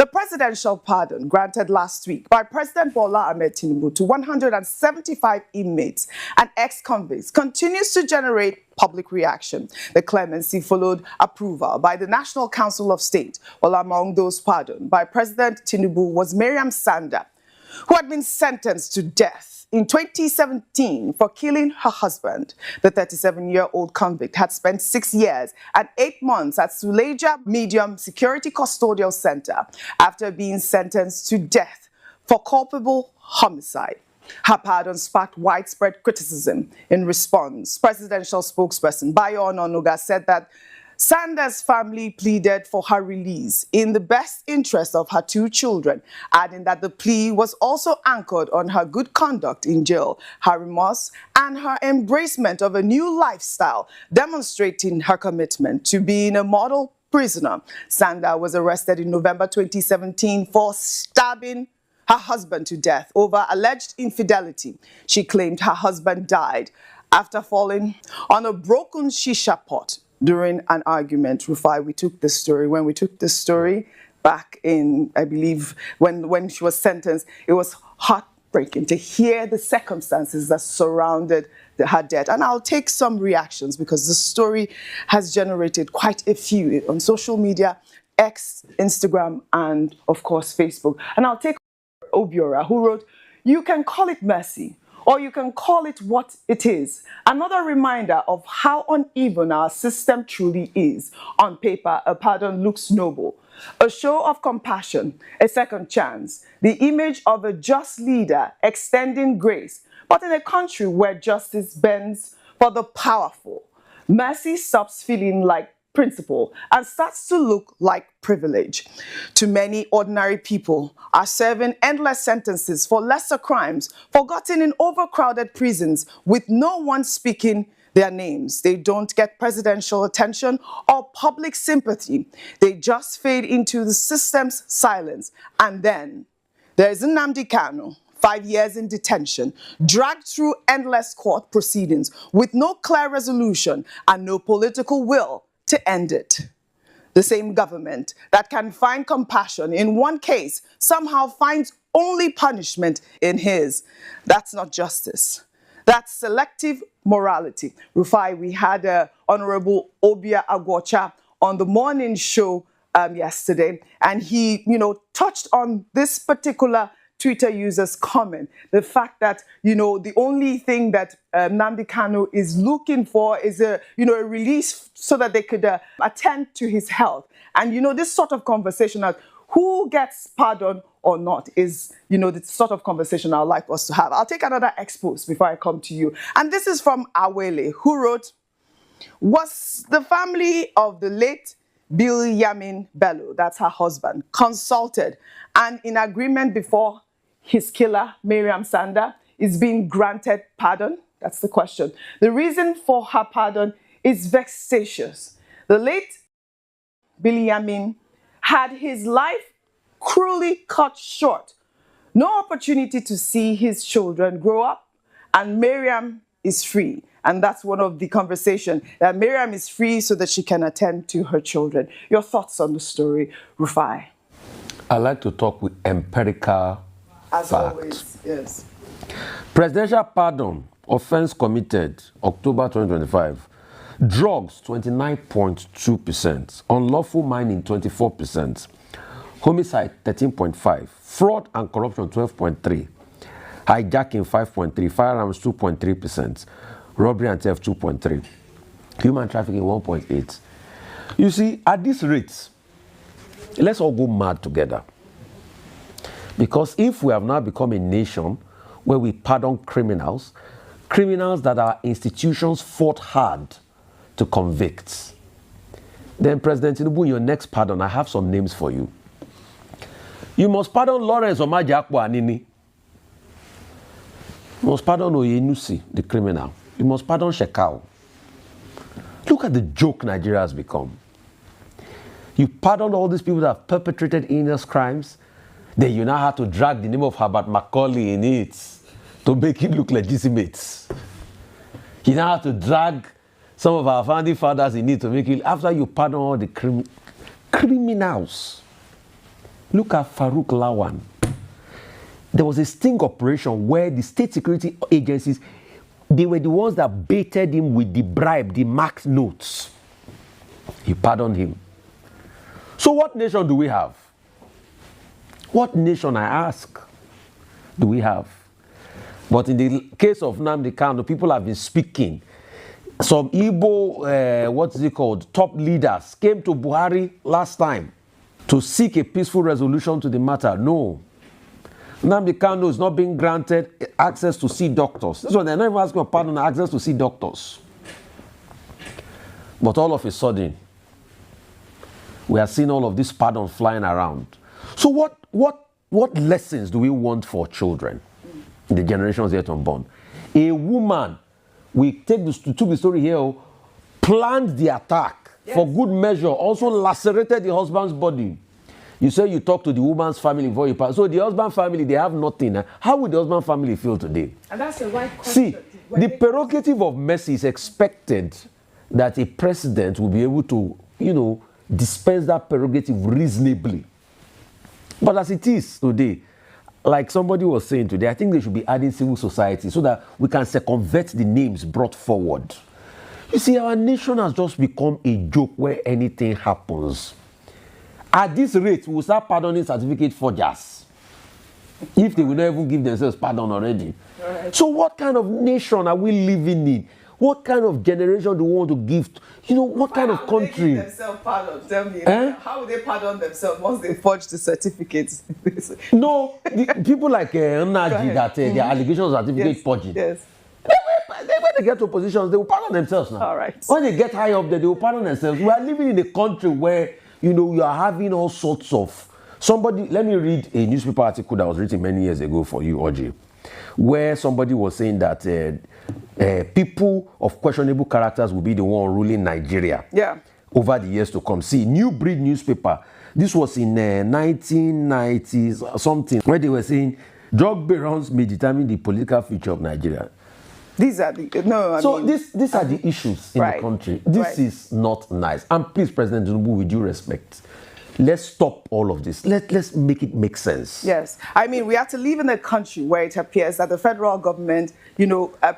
The presidential pardon granted last week by President Bl0w to 175 inmates and ex-convicts continues to generate public reaction. The clemency followed approval by the National Council of State, while among those pardoned by President Tinubu was Mariam Sanda, who had been sentenced to death in 2017 for killing her husband. The 37-year-old convict had spent 6 years and 8 months at Suleja Medium Security Custodial Center after being sentenced to death for culpable homicide. Her pardon sparked widespread criticism. In response, presidential spokesperson Bayo Ononuga said that Sanda's family pleaded for her release in the best interest of her 2 children, adding that the plea was also anchored on her good conduct in jail, her remorse, and her embracement of a new lifestyle, demonstrating her commitment to being a model prisoner. Sanda was arrested in November 2017 for stabbing her husband to death over alleged infidelity. She claimed her husband died after falling on a broken shisha pot during an argument. Rufai, when we took this story back in, I believe, when she was sentenced, it was heartbreaking to hear the circumstances that surrounded her death. And I'll take some reactions because the story has generated quite a few on social media, X, Instagram, and of course, Facebook. And I'll take Obiora, who wrote, "You can call it mercy, or you can call it what it is. Another reminder of how uneven our system truly is. On paper, a pardon looks noble. A show of compassion, a second chance, the image of a just leader extending grace. But in a country where justice bends for the powerful, mercy stops feeling like principle and starts to look like privilege. Too many ordinary people are serving endless sentences for lesser crimes, forgotten in overcrowded prisons with no one speaking their names. They don't get presidential attention or public sympathy. They just fade into the system's silence. And then there's Nnamdi Kanu, 5 years in detention, dragged through endless court proceedings with no clear resolution and no political will to end it. The same government that can find compassion in one case somehow finds only punishment in his. That's not justice. That's selective morality." Rufai, we had Honorable Obia Agwocha on the morning show yesterday, and he, touched on this particular Twitter user's comment, the fact that, the only thing that Nnamdi Kanu is looking for is a release so that they could attend to his health. And, this sort of conversation of who gets pardon or not is, the sort of conversation I'd like us to have. I'll take another expose before I come to you. And this is from Awele, who wrote, "Was the family of the late Bl0w, that's her husband, consulted and in agreement before his killer, Mariam Sanda, is being granted pardon?" That's the question. The reason for her pardon is vexatious. The late Bl0w had his life cruelly cut short. No opportunity to see his children grow up, and Mariam is free. And that's one of the conversation, that Mariam is free so that she can attend to her children. Your thoughts on the story, Rufai? I like to talk with empirical As facts. always, yes. Presidential pardon, offense committed, October 2025. Drugs, 29.2%. Unlawful mining, 24%. Homicide, 13.5%. Fraud and corruption, 12.3%. Hijacking, 5.3%. Firearms, 2.3%. Robbery and theft, 2.3%. Human trafficking, 1.8%. You see, at these rates, let's all go mad together. Because if we have now become a nation where we pardon criminals that our institutions fought hard to convict, then President Tinubu, your next pardon, I have some names for you. You must pardon Lawrence Omajiakpo Anini. You must pardon Oyenusi, the criminal. You must pardon Shekau. Look at the joke Nigeria has become. You pardon all these people that have perpetrated heinous crimes, then you now have to drag the name of Herbert Macaulay in it to make it look legitimate. You now have to drag some of our founding fathers in it to make it, after you pardon all the criminals. Look at Farouk Lawan. There was a sting operation where the state security agencies, they were the ones that baited him with the bribe, the marked notes. He pardoned him. So what nation do we have? What nation, I ask, do we have? But in the case of Nnamdi Kanu, people have been speaking. Some Igbo, top leaders came to Buhari last time to seek a peaceful resolution to the matter. No. Nnamdi Kanu is not being granted access to see doctors. This one, they're not even asking for pardon, access to see doctors. But all of a sudden, we are seeing all of this pardon flying around. So what lessons do we want for children, the generations yet unborn? A woman, we took the story here, planned the attack for good measure, also lacerated the husband's body. You say you talk to the woman's family before you pass. So the husband family, they have nothing. How would the husband family feel today? And that's the right question. See, the prerogative of mercy is expected that a president will be able to, dispense that prerogative reasonably. But as it is today, like somebody was saying today, I think they should be adding civil society so that we can circumvent the names brought forward. You see, our nation has just become a joke where anything happens. At this rate, we'll start pardoning certificate forgers if they will not even give themselves pardon already. Right. So what kind of nation are we living in? What kind of generation do we want to give? What kind of country? How would they give themselves pardon? Tell me. How would they pardon themselves once they forge the certificates? No, people like Nnaji that their allegations certificate forging. Yes. When they get to positions, they will pardon themselves now. All right. When they get high up there, they will pardon themselves. We are living in a country where, you are having all sorts of... let me read a newspaper article that was written many years ago for you, Oji, where somebody was saying that people of questionable characters will be the one ruling Nigeria over the years to come. See, New Breed newspaper, this was in 1990s something, where they were saying drug barons may determine the political future of Nigeria. These are these are the issues in the country. This is not nice. And please, President Tinubu, with due respect, let's stop all of this. Let's make it make sense. Yes. I mean, we have to live in a country where it appears that the federal government,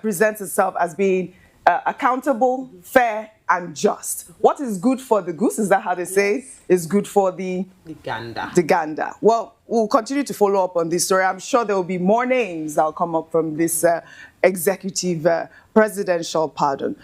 presents itself as being accountable, fair, and just. What is good for the goose, is that how they say, is good for the gander. The gander. Well, we'll continue to follow up on this story. I'm sure there will be more names that will come up from this executive presidential pardon.